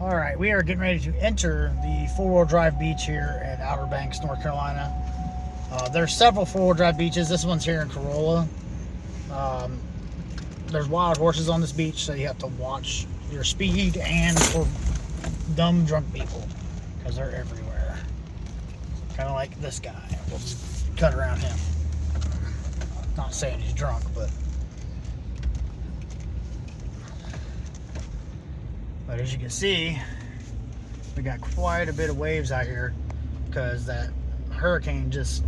All right, we are getting ready to enter the four-wheel drive beach here at Outer Banks, North Carolina. There's several four-wheel drive beaches. This one's here in Corolla. There's wild horses on this beach, so you have to watch your speed and for dumb drunk people because they're everywhere. Kind of like this guy. We'll just cut around him. Not saying he's drunk, but as you can see, we got quite a bit of waves out here because that hurricane just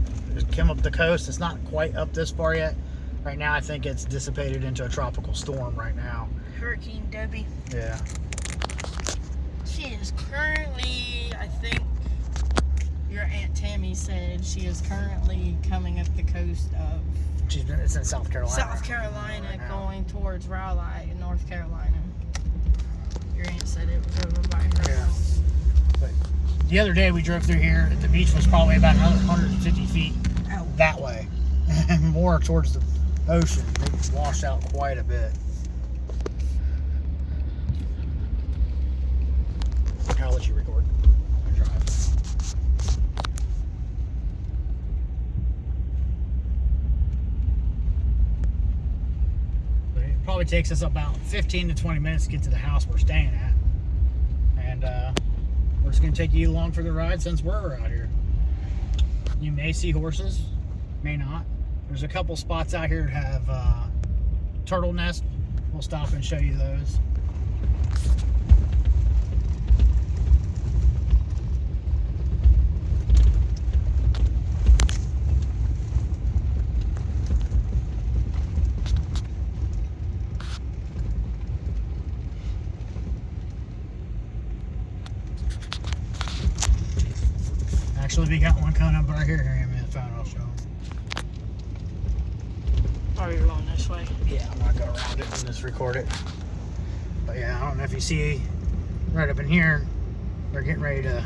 came up the coast. It's not quite up this far yet. Right now, I think it's dissipated into a tropical storm right now. Hurricane Debbie. Yeah. She is currently, I think, your Aunt Tammy said she is currently coming up the coast of It's in South Carolina. South Carolina, right going towards Raleigh in North Carolina. Your aunt said it was over by her house. But the other day we drove through here, the beach was probably about another 150 feet that way. And more towards the ocean. It washed out quite a bit. I'll let you record and drive. But it probably takes us about 15 to 20 minutes to get to the house we're staying at. And we're just going to take you along for the ride since we're out here. You may see horses, may not. There's a couple spots out here that have turtle nests. We'll stop and show you those. Actually, we got one coming up right here. Here, man. I'll show them. Oh, you're going this way? Yeah, I'm gonna go around it and just record it. But yeah, I don't know if you see right up in here, they're getting ready to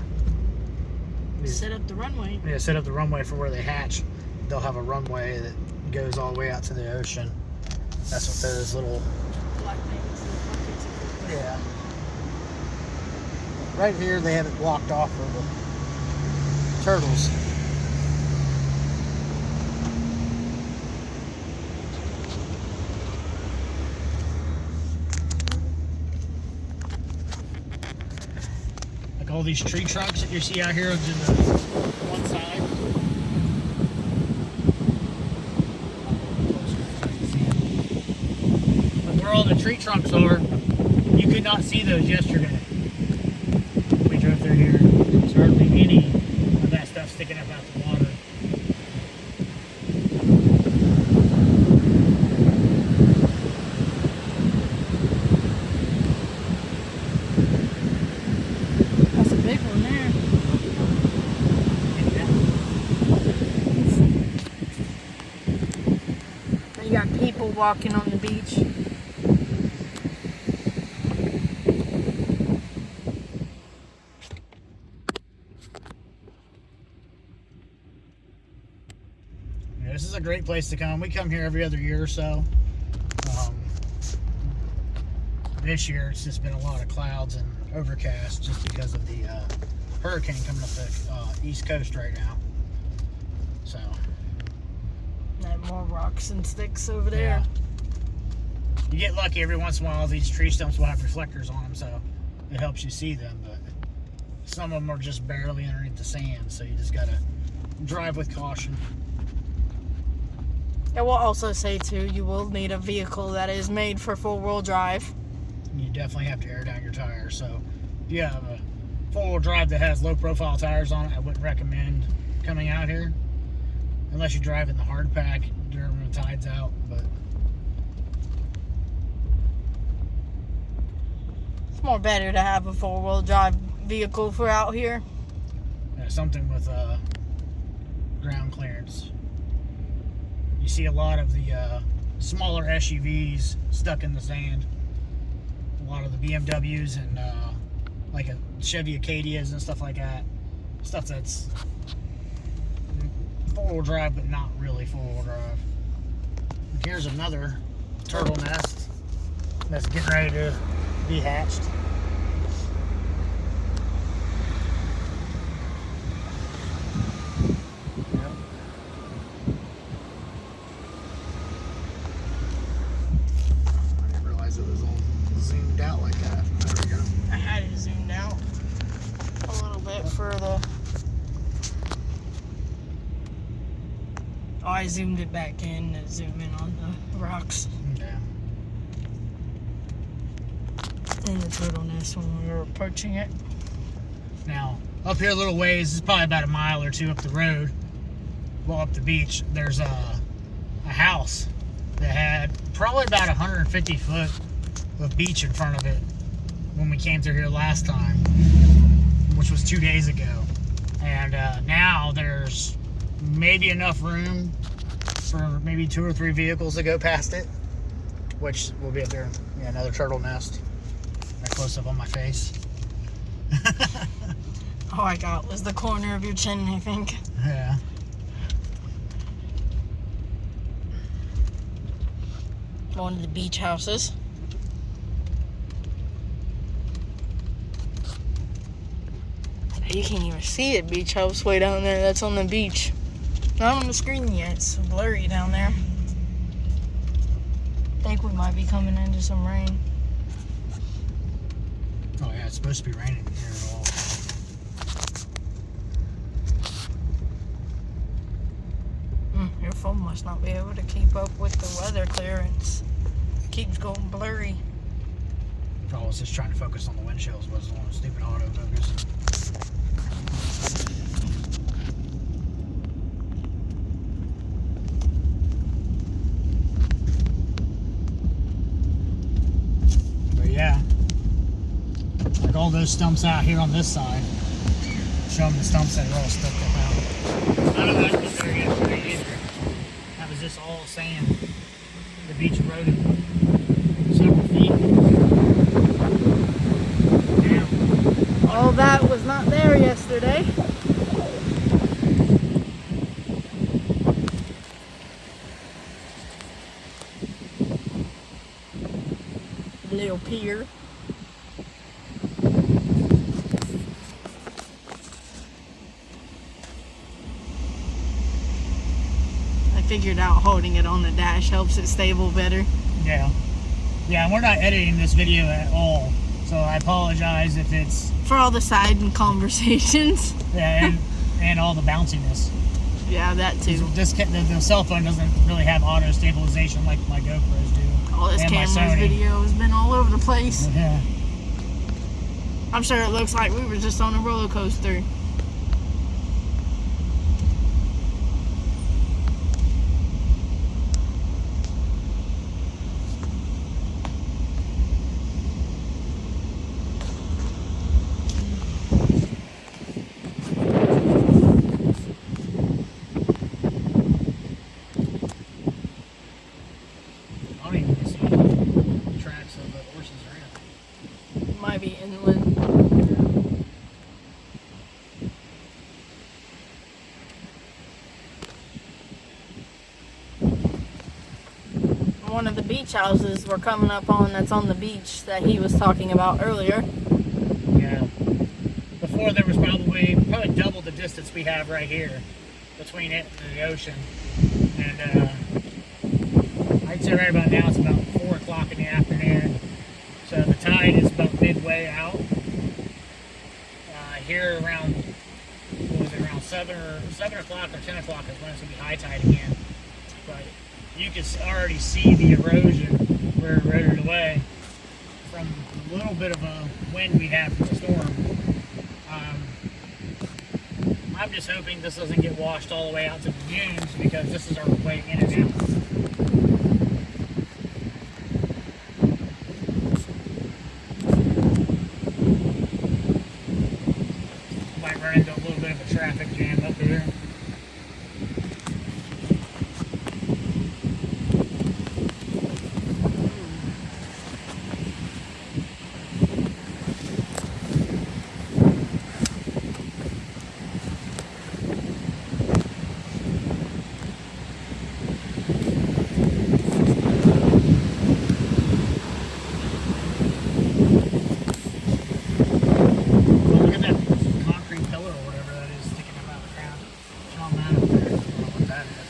set up the runway. Yeah, set up the runway for where they hatch. They'll have a runway that goes all the way out to the ocean. That's what those little black things. Yeah. Right here, they have it blocked off for the turtles. Like all these tree trunks that you see out here to the one side. But where all the tree trunks are, you could not see those yesterday. We drove through here. There's hardly any of that stuff sticking up out the water. That's a big one there. Yeah. You got people walking on the beach. This is a great place to come. We come here every other year or so. This year it's just been a lot of clouds and overcast just because of the hurricane coming up the east coast right now. So More rocks and sticks over there. yeah. You get lucky every once in a while. These tree stumps will have reflectors on them, so it helps you see them. But some of them are just barely underneath the sand, so you just gotta drive with caution. I will also say too, you will need a vehicle that is made for four-wheel drive. You definitely have to air down your tires. So if you have a four-wheel drive that has low-profile tires on it, I wouldn't recommend coming out here unless you drive in the hard pack during when the tide's out. But It's more better to have a four-wheel drive vehicle for out here. yeah, something with ground clearance. You see a lot of the smaller SUVs stuck in the sand. A lot of the BMWs and like a Chevy Acadias and stuff like that. Stuff that's four-wheel drive, but not really four-wheel drive. And here's another turtle nest that's getting ready to be hatched. for the... Oh, I zoomed it back in to zoom in on the rocks Yeah. and the turtle nest when we were approaching it. Now, up here a little ways, it's probably about a mile or two up the road, well, up the beach, there's a house that had probably about 150 foot of beach in front of it when we came through here last time, which was 2 days ago. And now there's maybe enough room for maybe 2 or 3 vehicles to go past it, which will be up there. Yeah, another turtle nest. That close up on my face. All I got was the corner of your chin, I think. Yeah. One of the beach houses. You can't even see a beach house way down there. That's on the beach. Not on the screen yet. It's blurry down there. I think we might be coming into some rain. Oh yeah, it's supposed to be raining here at all. Your phone must not be able to keep up with the weather clearance. It keeps going blurry. I was just trying to focus on the windshields, was on stupid autofocus. But yeah, like all those stumps out here on this side. Show them the stumps that are all stuck up out. None of that was there yesterday either. That was just all sand. The beach eroded several feet. Damn. All that was not there yesterday. Little pier. I figured out holding it on the dash helps it stable better. Yeah. Yeah, and we're not editing this video at all. So I apologize if it's... For all the side conversations. Yeah, and all the bounciness. Yeah, that too. The cell phone doesn't really have auto stabilization like my GoPros do. All this and my camera's Sony. video has been all over the place. Yeah. I'm sure it looks like we were just on a roller coaster. I don't even see the tracks of the horses around. Might be inland. One of the beach houses we're coming up on that's on the beach that he was talking about earlier. Yeah. Before there was probably double the distance we have right here between it and the ocean. And I'd say right about now it's about 4 o'clock in the afternoon. So the tide is about midway out. Here around, what was it, around 7 o'clock or 10 o'clock is when it's going to be high tide again. But you can already see the erosion where it eroded away from the little bit of a wind we had from the storm. I'm just hoping this doesn't get washed all the way out to the dunes because this is our way in and out. Might run into a little bit of a traffic jam up here. Look at that concrete pillar or whatever that is sticking up out of the ground. Sean that up there. I don't know what that is.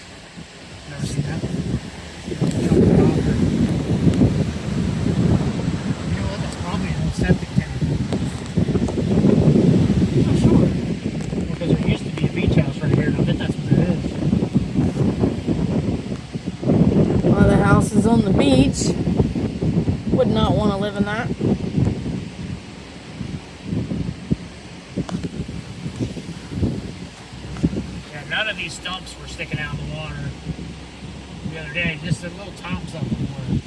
Never seen that before. Chunk of concrete. You know what? That's probably an old septic tank. Oh, sure. the beach. Would not want to live in that. Yeah, none of these stumps were sticking out in the water the other day. Just the little tops of them were.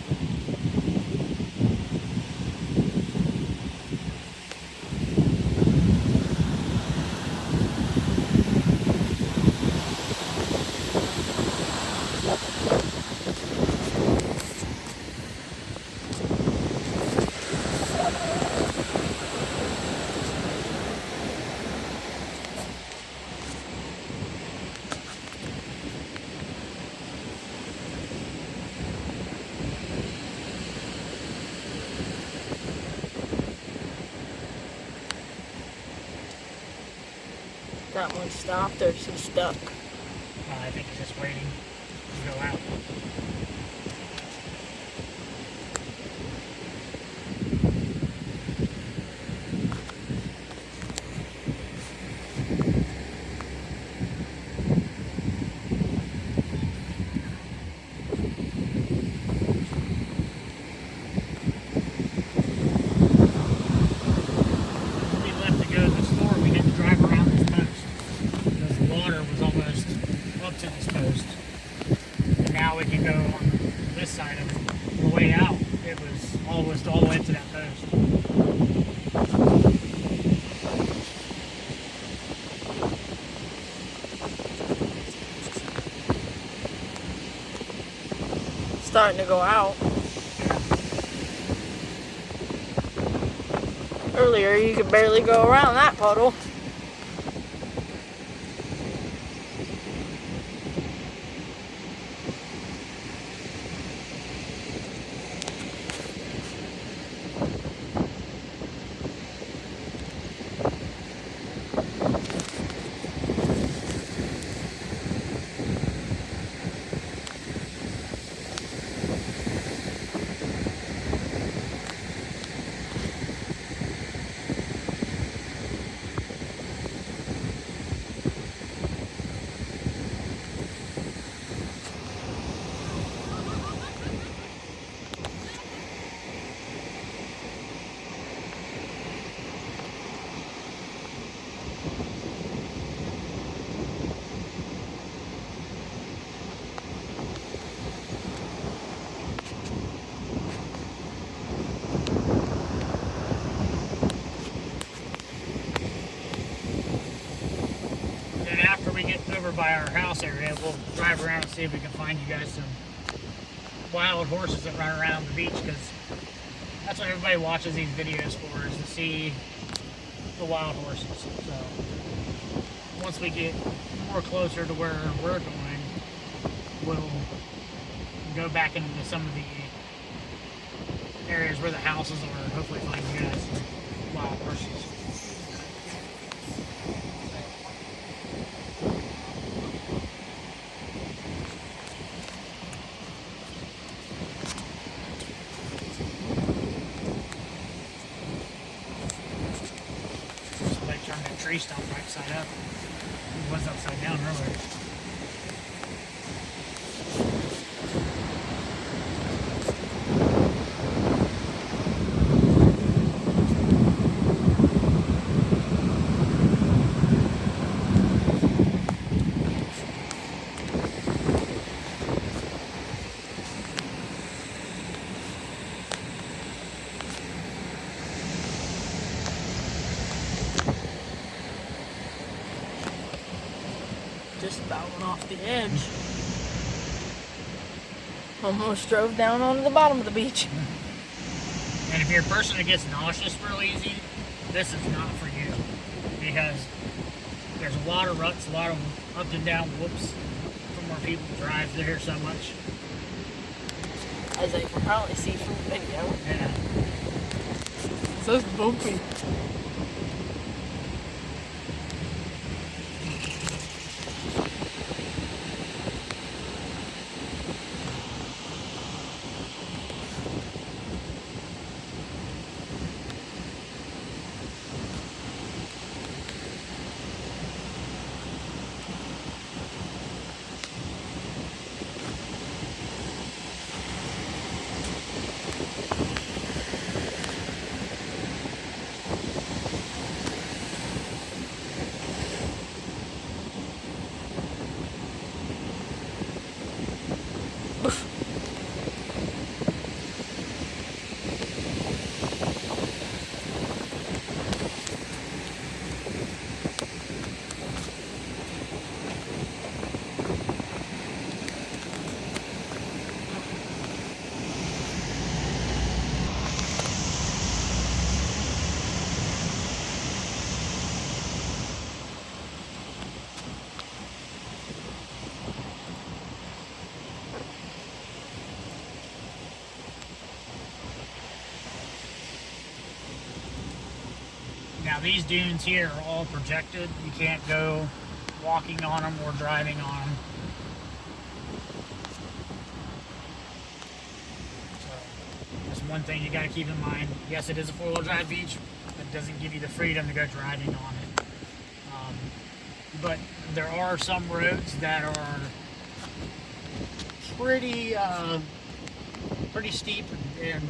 That one stopped or she's stuck. I think it's just waiting to go out. We left to go to the store. We had to drive around this post because the water was almost up to this post. And now we can go on this side of it. On the way out, it was almost all the way up to that post. Starting to go out. Earlier, you could barely go around that puddle. And after we get over by our house area, we'll drive around and see if we can find you guys some wild horses that run around the beach, because that's what everybody watches these videos for, is to see the wild horses. So once we get more closer to where we're going, we'll go back into some of the areas where the houses are and hopefully find you guys some wild horses. Somebody turned that tree stump right side up. It was upside down earlier. Just about went off the edge. Almost drove down onto the bottom of the beach. And if you're a person that gets nauseous real easy, this is not for you, because there's a lot of ruts, a lot of up and down whoops from where people drive there so much. As I can probably see from the video. Yeah. So it's bumpy. Now these dunes here are all projected. You can't go walking on them or driving on them. So that's one thing you got to keep in mind. Yes, it is a four-wheel drive beach, but it doesn't give you the freedom to go driving on it. But there are some roads that are pretty steep and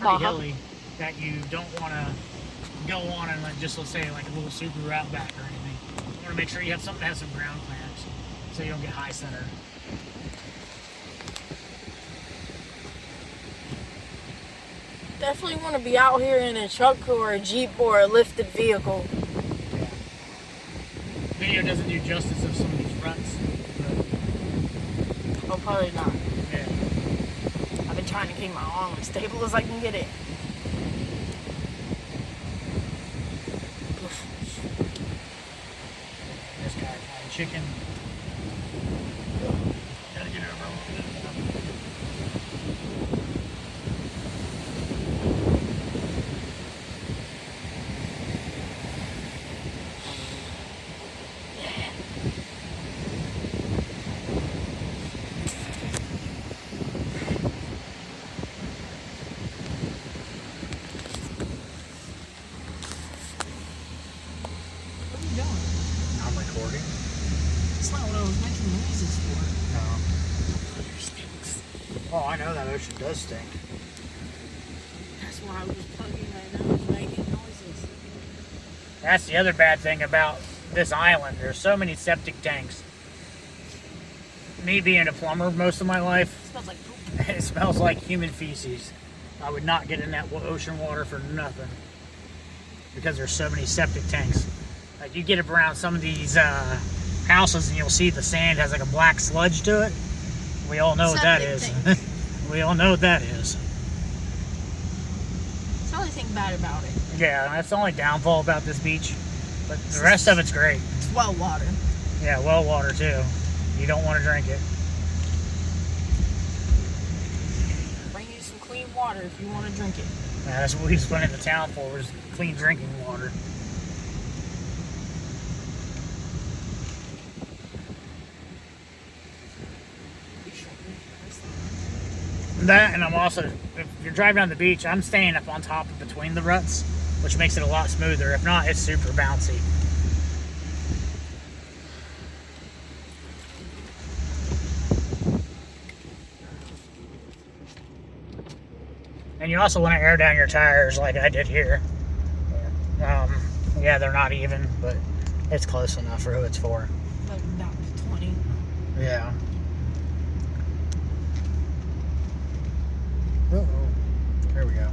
pretty hilly that you don't want to go on and like, just let's say like a little Subaru Outback or anything. You want to make sure you have something that has some ground clearance so you don't get high center. Definitely want to be out here in a truck or a Jeep or a lifted vehicle. Yeah. Video doesn't do justice of some of these ruts. Oh, probably not. Yeah. I've been trying to keep my arm as stable as I can get it. This guy frying chicken. Gotta get over a little bit. What are you doing? I'm recording. That's not what I was making noises for. No. It stinks. Oh, I know that ocean does stink. That's why I was plugging my nose, making noises. That's the other bad thing about this island. There's so many septic tanks. Me being a plumber most of my It life, smells like poop. it smells like human feces. I would not get in that ocean water for nothing because there's so many septic tanks. Like you get up around some of these houses and you'll see the sand has like a black sludge to it. We all know what that is. Septic We all know what that is. That's the only thing bad about it. Yeah, that's the only downfall about this beach. But the rest of it's great. It's well water. Yeah, well water too. You don't want to drink it. Bring you some clean water if you want to drink it. Yeah, that's what we just went into town for, was clean drinking water. That, and I'm also, if you're driving on the beach, I'm staying up on top of between the ruts, which makes it a lot smoother. If not, it's super bouncy. And you also want to air down your tires like I did here. Yeah, they're not even, but it's close enough for who it's for. Like about 20. Yeah. Uh-oh. There we go.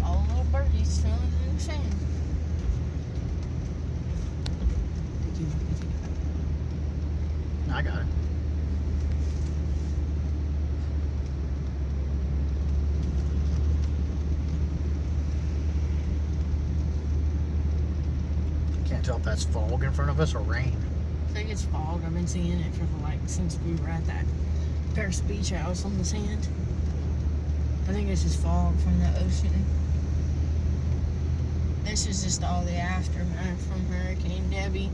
All little birdies filling in the sand. I got it. Can't tell if that's fog in front of us or rain. I think it's fog. I've been seeing it for since we were at that Paris beach house on the sand. I think it's just fog from the ocean. This is just all the aftermath from Hurricane Debbie.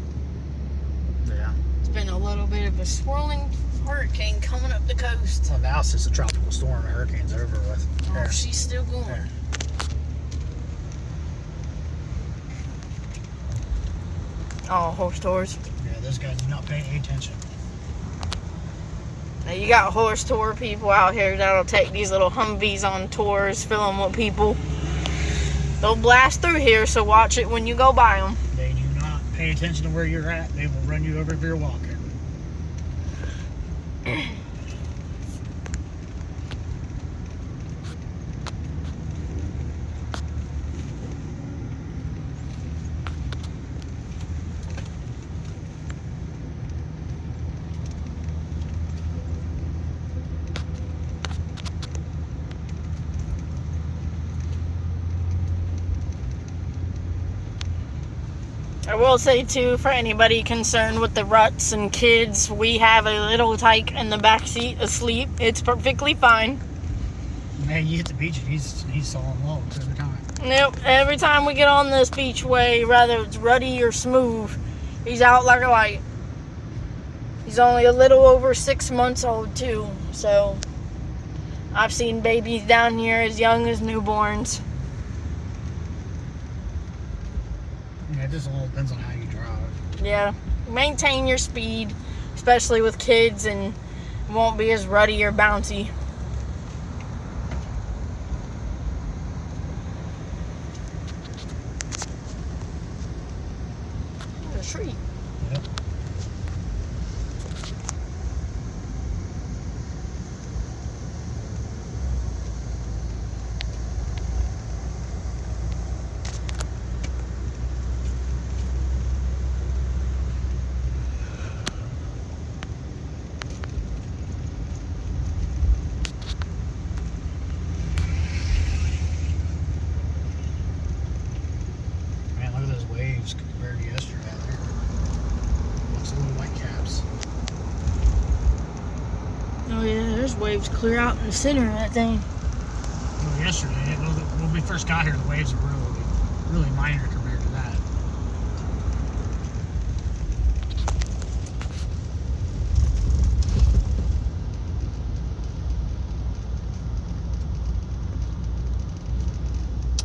Yeah. It's been a little bit of a swirling hurricane coming up the coast. Well, now it's just a tropical storm. The hurricane's over with. Oh, There. she's still going. There. Oh, horse tours. Yeah, those guys do not pay any attention. Now you got horse tour people out here that'll take these little Humvees on tours, fill them with people. They'll blast through here, so watch it when you go by them. They do not pay attention to where you're at. They will run you over if you're walking. I will say too, for anybody concerned with the ruts and kids, we have a little tyke in the back seat asleep. It's perfectly fine. Man, you hit the beach and he's sawing logs every time. Nope. Every time we get on this beachway, whether it's ruddy or smooth, he's out like a light. He's only a little over 6 months old too, so I've seen babies down here as young as newborns. Yeah, it just all depends on how you drive. Yeah, maintain your speed, especially with kids, and it won't be as ruddy or bouncy. There's a tree. Yep. Man, look at those waves compared to yesterday out there. Lots of little white caps. Oh yeah, there's waves clear out in the center of that thing. Well, yesterday, when we first got here, the waves were really minor compared to that.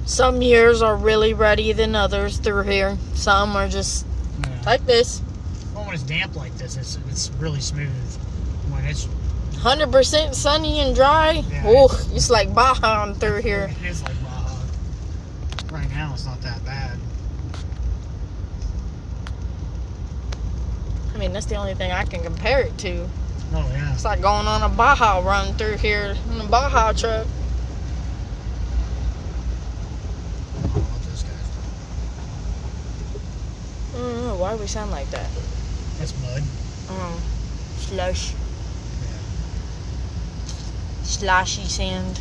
Some years are really ruddy than others through here. Some are just Yeah. like this. Well, when it's damp like this, it's really smooth. When it's 100% sunny and dry. Yeah. Oh, it's like Baja through here. it is like Baja. Right now, it's not that bad. I mean, that's the only thing I can compare it to. Oh yeah. It's like going on a Baja run through here in a Baja truck. Oh, what this guy's I don't know, why do we sound like that? doing. That's mud. Oh, slush. Yeah. Sloshy sand.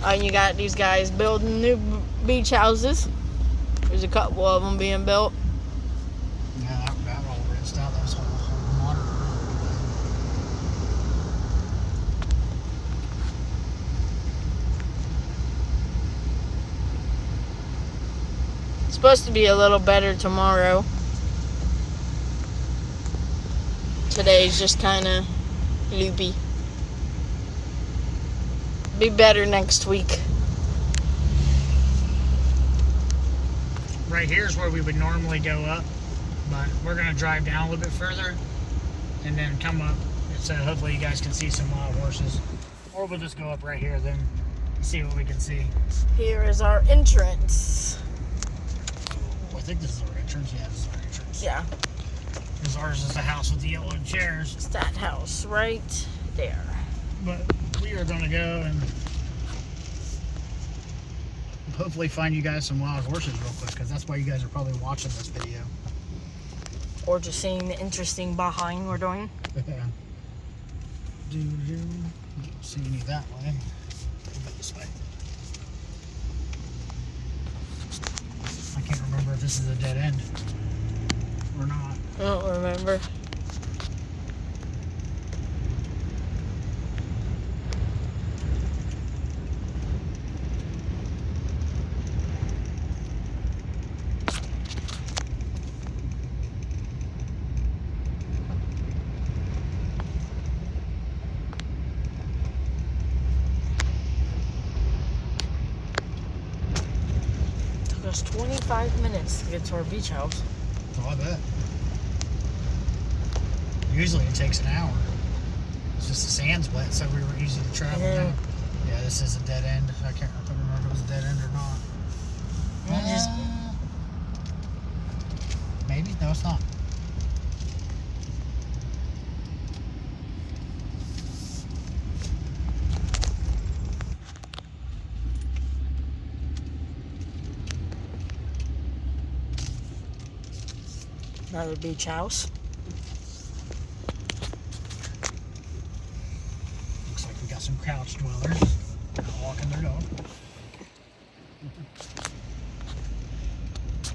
Oh, you got these guys building new beach houses. There's a couple of them being built. Yeah, that all rinsed out. That was whole water. It's supposed to be a little better tomorrow. Today's just kind of loopy. Be better next week. Right here is where we would normally go up, but we're going to drive down a little bit further and then come up. So hopefully you guys can see some wild horses. Or we'll just go up right here then see what we can see. Here is our entrance. I think this is our entrance. Yeah, this is our entrance. Yeah, Because ours is the house with the yellow chairs. it's that house right there. But we are going to go and Hopefully find you guys some wild horses real quick, because that's why you guys are probably watching this video. Or just seeing the interesting behind we're doing. Yeah. Don't see any that way. Go this way. I can't remember if this is a dead end or not. I don't remember. Took us 25 minutes to get to our beach house. Oh, I bet. Usually it takes an hour. It's just the sand's wet, so we were easy to travel Yeah. down. Yeah, this is a dead end. I couldn't remember if it was a dead end or not. Yeah, just- Maybe? No, it's not. Another beach house. Looks like we got some crouch dwellers walking their dog.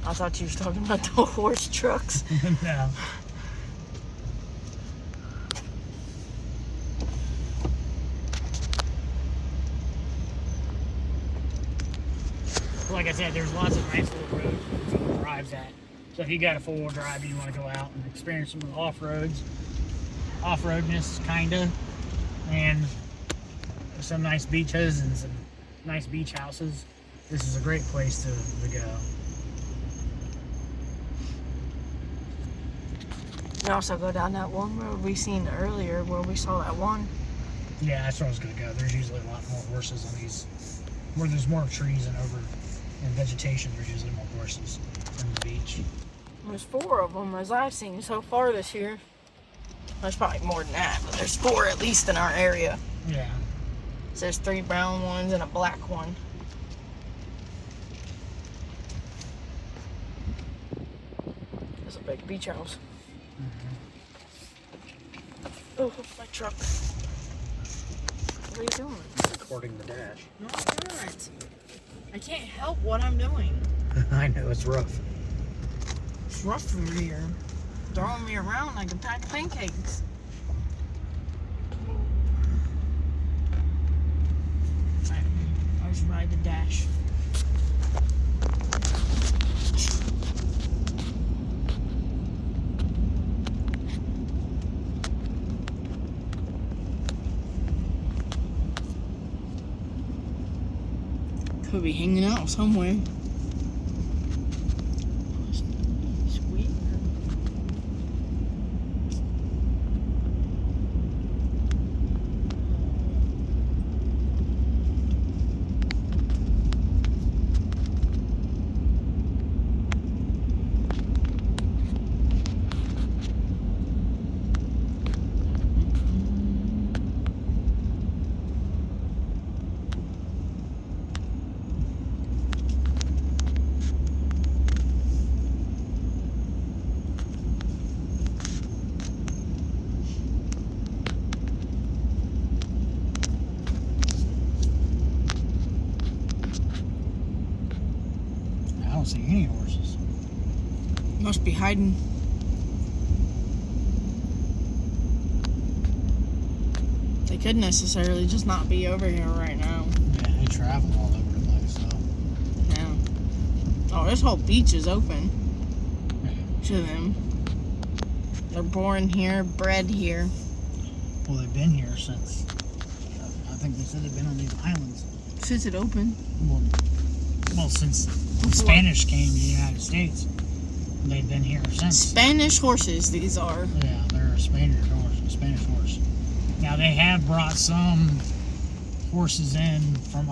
I thought you was talking about the horse trucks. No. like I said, there's lots of nice little roads for four-wheel drives at. So if you got a four-wheel drive, you want to go out and experience some of the off-roadness, kinda, and some nice beaches and some nice beach houses. This is a great place to go. We also go down that one road we seen earlier where we saw that one. Yeah, that's where I was gonna go. There's usually a lot more horses on these, where there's more trees and vegetation. There's usually more horses on the beach. There's 4 of them as I've seen so far this year. There's probably more than that, but there's 4 at least in our area. Yeah. So there's 3 brown ones and a black one. There's a big beach house. Oh, my truck. What are you doing? Recording the dash. No, I'm not. I can't help what I'm doing. I know, it's rough. It's rough through here. Throwing me around like a pack of pancakes. Alright, I'll just ride the dash. Could be hanging out somewhere. Sweet. I don't see any horses. Must be hiding. They could necessarily just not be over here right now. Yeah, they travel all over the place, so. Yeah. Oh, this whole beach is open Yeah. to them. They're born here, bred here. Well, they've been here since, I think they said they've been on these islands. Since it opened. Well, since the Spanish came to the United States, they've been here since. Spanish horses, these are. Yeah, they're a Spanish horse. Now, they have brought some horses in from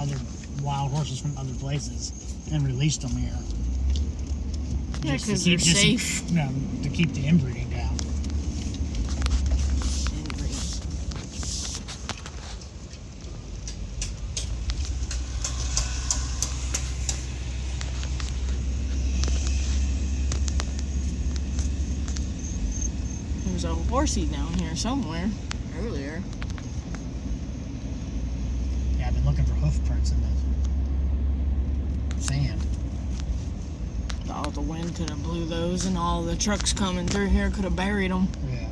wild horses from other places and released them here. Yeah, Just to because they're keep- just to- safe. No, to keep the inbreeding down. There was a horsey down here somewhere earlier. Yeah, I've been looking for hoof prints in the sand. All the wind could have blew those, and all the trucks coming through here could have buried them. Yeah.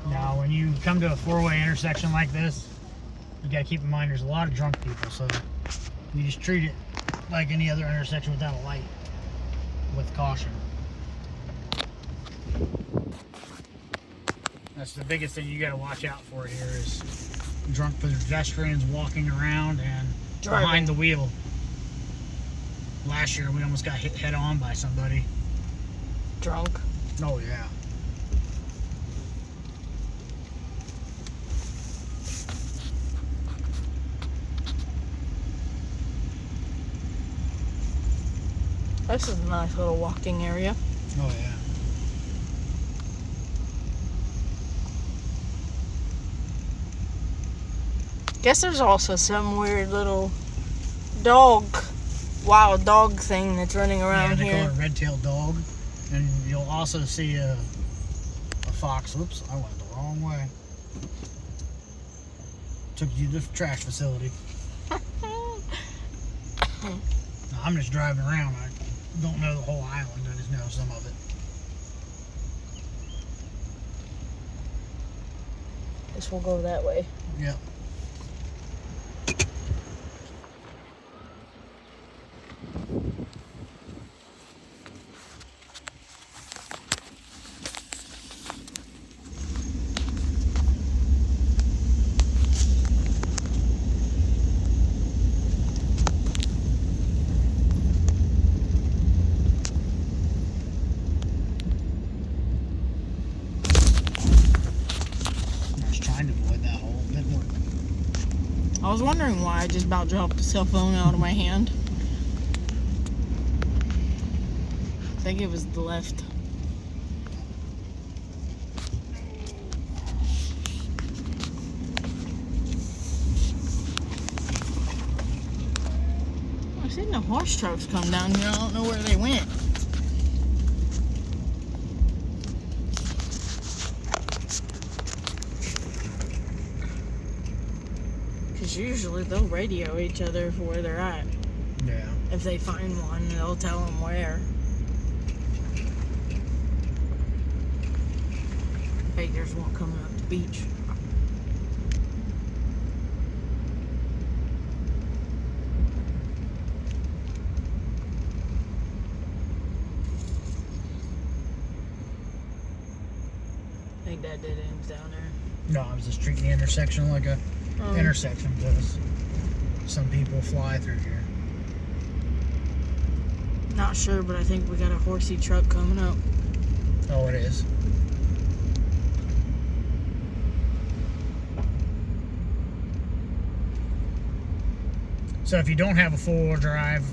Now, when you come to a four-way intersection like this, you gotta keep in mind there's a lot of drunk people, so you just treat it like any other intersection without a light, with caution. That's the biggest thing you gotta watch out for here is drunk pedestrians walking around and Driving. behind the wheel. Last year we almost got hit head on by somebody. Drunk. Oh yeah. This is a nice little walking area. Oh yeah. Guess there's also some weird little wild dog thing that's running around they here. call it a red-tailed dog, and you'll also see a fox. Oops, I went the wrong way. Took you to the trash facility. I'm just driving around. I don't know the whole island. I just know some of it. This will go that way. Yep. I was wondering why I just about dropped the cell phone out of my hand. I think it was the left. I've seen the horse trucks come down here. I don't know where they went. Because usually they'll radio each other for where they're at. Yeah. If they find one, they'll tell them where. Hey, there's one coming up the beach. I think that dead end's down there. No, I was just treating the intersection like a intersection because some people fly through here. Not sure, but I think we got a horsey truck coming up. Oh, it is. So if you don't have a four-wheel drive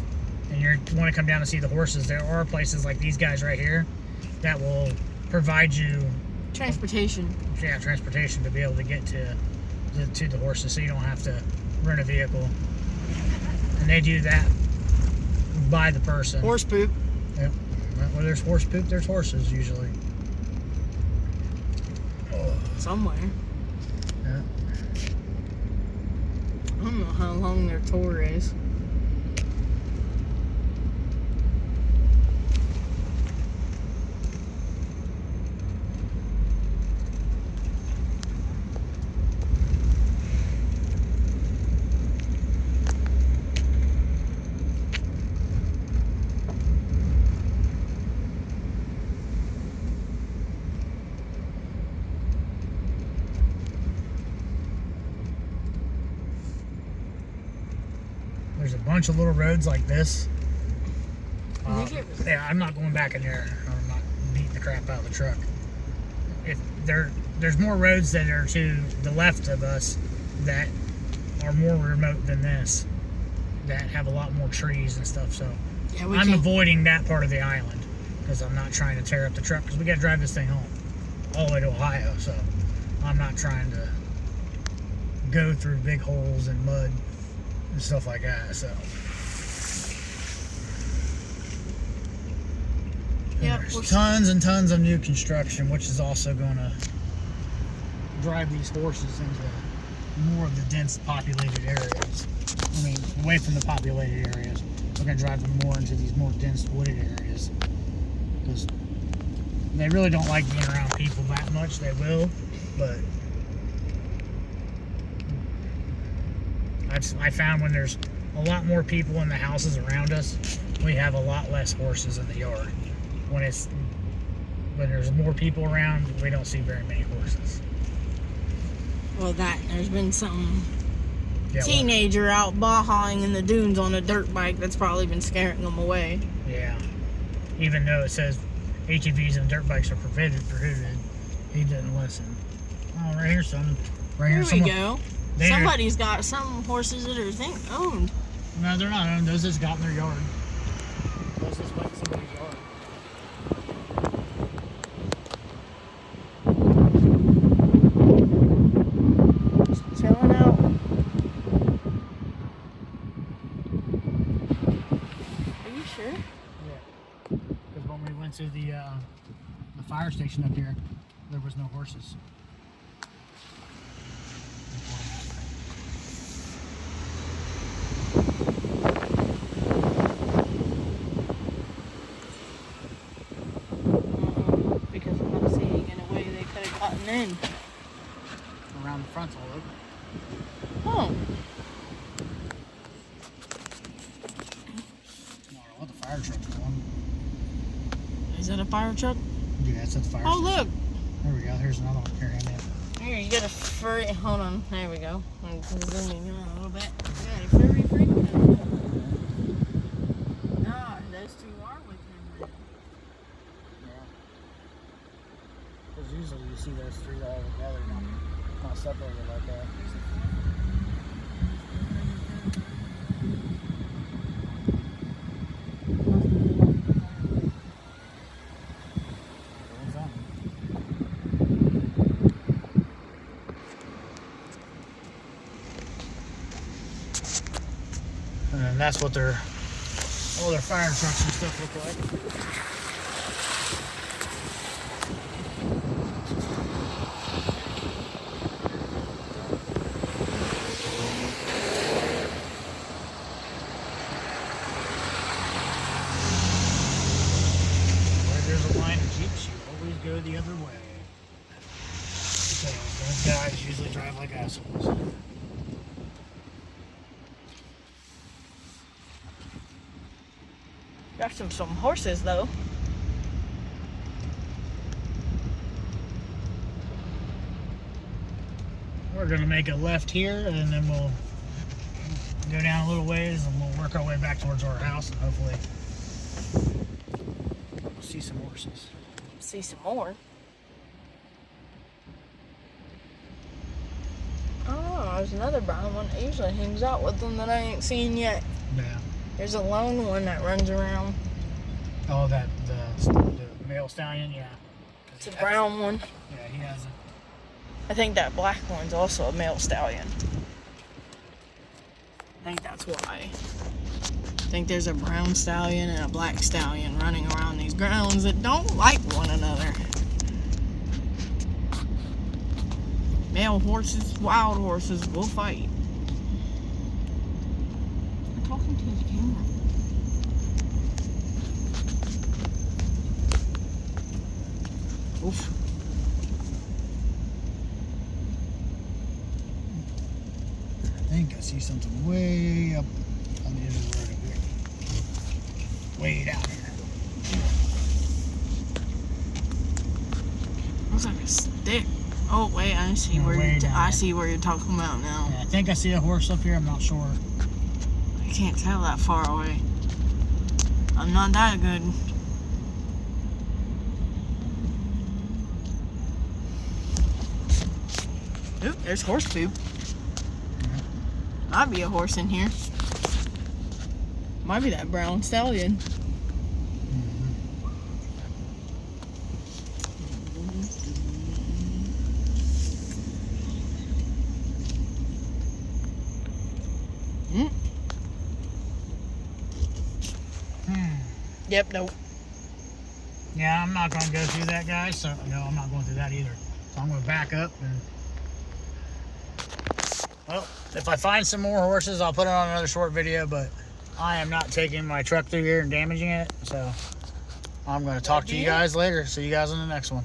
and you want to come down to see the horses, there are places like these guys right here that will provide you Transportation. Transportation to be able to get to the horses, so you don't have to rent a vehicle. And they do that by the person. Horse poop. Yep. Where there's horse poop, there's horses usually. Somewhere. Yeah. I don't know how long their tour is. There's a bunch of little roads like this. I think it was- Yeah, I'm not going back in there. I'm not beating the crap out of the truck. If there's more roads that are to the left of us that are more remote than this, that have a lot more trees and stuff. So Yeah, I'm avoiding that part of the island because I'm not trying to tear up the truck because we got to drive this thing home all the way to Ohio. So I'm not trying to go through big holes and mud and stuff like that. So Yeah, there's tons and tons of new construction, which is also going to drive these horses into more of the dense populated areas. I mean, away from the populated areas. We're going to drive them more into these more dense wooded areas because they really don't like being around people that much. They will, but I found when there's a lot more people in the houses around us, we have a lot less horses in the yard. When there's more people around, we don't see very many horses. Well, there's been some Yeah, teenager out bahawing in the dunes on a dirt bike that's probably been scaring them away. Yeah. Even though it says ATVs and dirt bikes are prohibited, he didn't listen. Oh, right here, son. Right here, Here we go. There. Somebody's got some horses that are owned. No, they're not owned. Those just got in their yard. Those just went in somebody's yard. Just chilling out. Are you sure? Yeah. Because when we went to the fire station up here, there was no horses. in. Around the front's all open. Oh. I don't know what the fire truck's doing. Is that a fire truck? Yeah, that's at the fire Oh, station. look. There we go. Here's another one. Here, hand me it. Here, you got a furry. Hold on. There we go. I'm zooming in a little bit. You got a furry freak. Nah, those two are with him then. Yeah. Because usually you see those three all together, not separated like that. And then that's what all their fire trucks and stuff look like. Where there's a line of Jeeps, you always go the other way. Because those guys usually drive like assholes. Got some horses though. We're gonna make a left here, and then we'll go down a little ways, and we'll work our way back towards our house, and hopefully we'll see some horses. See some more. Oh, there's another brown one that usually hangs out with them that I ain't seen yet. Yeah. There's a lone one that runs around. Oh, the male stallion, yeah. It's a brown one. Yeah, he has it. I think that black one's also a male stallion. I think that's why. I think there's a brown stallion and a black stallion running around these grounds that don't like one another. Male horses, wild horses will fight. I'm talking to the camera. Oof. I think I see something way up on the edge of the road over here. Way down here. Looks like a stick. Oh wait, I see Yeah, where way you're. down I there. see where you're talking about now. Yeah, I think I see a horse up here. I'm not sure. I can't tell that far away. I'm not that good. Oop, there's horse poop. Might be a horse in here. Might be that brown stallion. Mm. Yep, nope. Yeah, I'm not going to go through that, guys. So, no, I'm not going through that either. So I'm going to back up. And well, if I find some more horses, I'll put it on another short video. But I am not taking my truck through here and damaging it. So I'm going to talk to you guys later. See you guys on the next one.